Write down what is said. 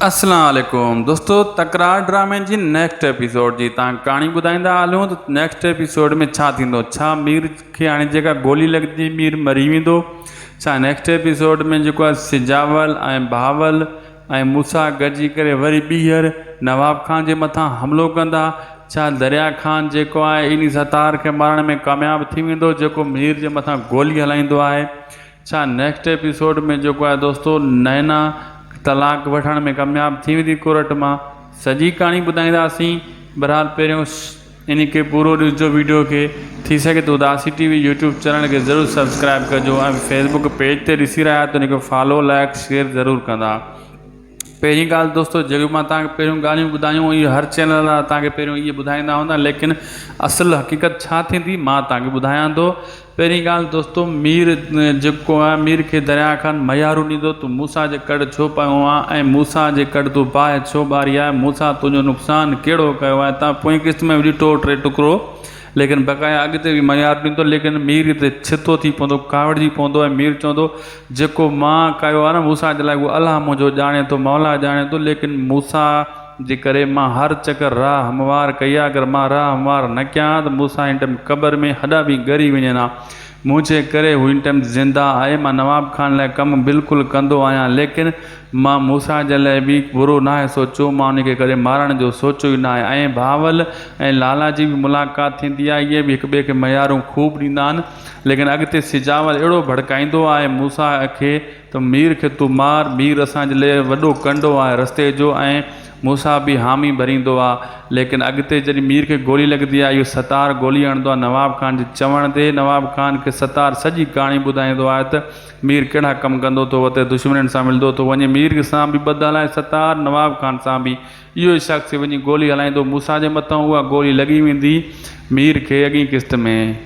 अस्सलाम वालेकुम दोस्तों, तकरार ड्रामे जी नेक्स्ट एपिसोड जी तव्हां कहाणी ॿुधाईंदा हलूं त नेक्स्ट एपिसोड में छा थींदो। छा मीर खे हाणे जेका गोली लॻंदी मीर मरी वेंदो? छा नेक्स्ट एपिसोड में जेको आहे सिजावल ऐं भावल ऐं मूसा गॾिजी करे वरी ॿीहर नवाब खान जे मथां हमिलो कंदा? छा दरिया खान जेको आहे इन सतार खे मारण में कामयाबु थी वेंदो जेको मीर जे मथां गोली हलाईंदो आहे? छा नेक्स्ट एपिसोड में जेको आहे दोस्तों नैना तलाक वठण में कामयाबु थी वेंदी कोर्ट मां? सॼी कहाणी ॿुधाईंदासीं। बहरहाल पहिरियों इन खे पूरो ॾिसजो वीडियो खे। थी सघे तो उदासी टीवी यूट्यूब चैनल खे ज़रूरु सब्सक्राइब कजो ऐं फेसबुक पेज ते ॾिसी रहिया त उनखे फॉलो लाइक शेयर ज़रूरु कंदा। पहिरीं ॻाल्हि दोस्तों, जेको मां तव्हांखे पहिरियों ॻाल्हियूं ॿुधायूं इहे हर चैनल वारा तव्हांखे पहिरियों इहे ॿुधाईंदा हूंदा, लेकिन असुलु हक़ीक़त छा थींदी मां तव्हांखे ॿुधायां थो। पहिरीं ॻाल्हि दोस्तों, मीर जेको आहे मीर खे दरिया खान मयारू ॾींदो तूं मूसा जे कड़ छो पियो आहे ऐं मूसा जे कड़ तूं बाहि छो ॿारी आहे? मूसा तुंहिंजो नुक़सानु कहिड़ो कयो आहे? तव्हां पोइ किस्त में ॾिठो टे टुकड़ो, लेकिन बक़ाया अॻिते बि मयार ॾींदो, लेकिन मीर ते छितो थी पवंदो, कावड़जी पवंदो ऐं मीर चवंदो जेको मां कयो आहे न मूसा जे लाइ उहो अलाह मुंहिंजो ॼाणे थो, मौला ॼाणे थो, लेकिन मूसा जे करे मां हर चकर राह हमवार कई आहे। अगरि मां राह हमवार न कयां त मूसा हिन टाइम क़बर में हॾा बि ॻरी वञनि हा। मुंहिंजे करे हू हिन टाइम ज़िंदा आहे। मां नवाब खान लाइ कमु बिल्कुलु कंदो आहियां, लेकिन मां मूसा जे लाइ बि बुरो न आहे सोचियो, मां उनखे करे मारण जो सोचियो ई न आहे। ऐं भावल ऐं लाला जी बि मुलाक़ात थींदी आहे, इहे बि हिक ॿिए खे मयारूं ख़ूब ॾींदा आहिनि, लेकिन अॻिते सिजावल अहिड़ो भड़काईंदो आहे मूसा खे त मीर खे तूं मार, मीर असांजे लाइ वॾो कंडो आहे रस्ते जो, ऐं मूसा बि हामी भरींदो आहे। लेकिन अॻिते जॾहिं मीर खे गोली लॻंदी आहे, इहो सतार गोली हणंदो आहे नवाब खान जे चवण ते। नवाब खान खे सतार सॼी कहाणी ॿुधाईंदो आहे त मीर कहिड़ा कमु कंदो थो, उते दुश्मननि सां मिलंदो थो वञे, मीर सां बि ॿधल आहे सतार, नवाब खान सां बि। इहो शख़्स वञी गोली हलाईंदो मूसा जे मथां, उहा गोली लॻी वेंदी मीर खे अॻी किस्त में।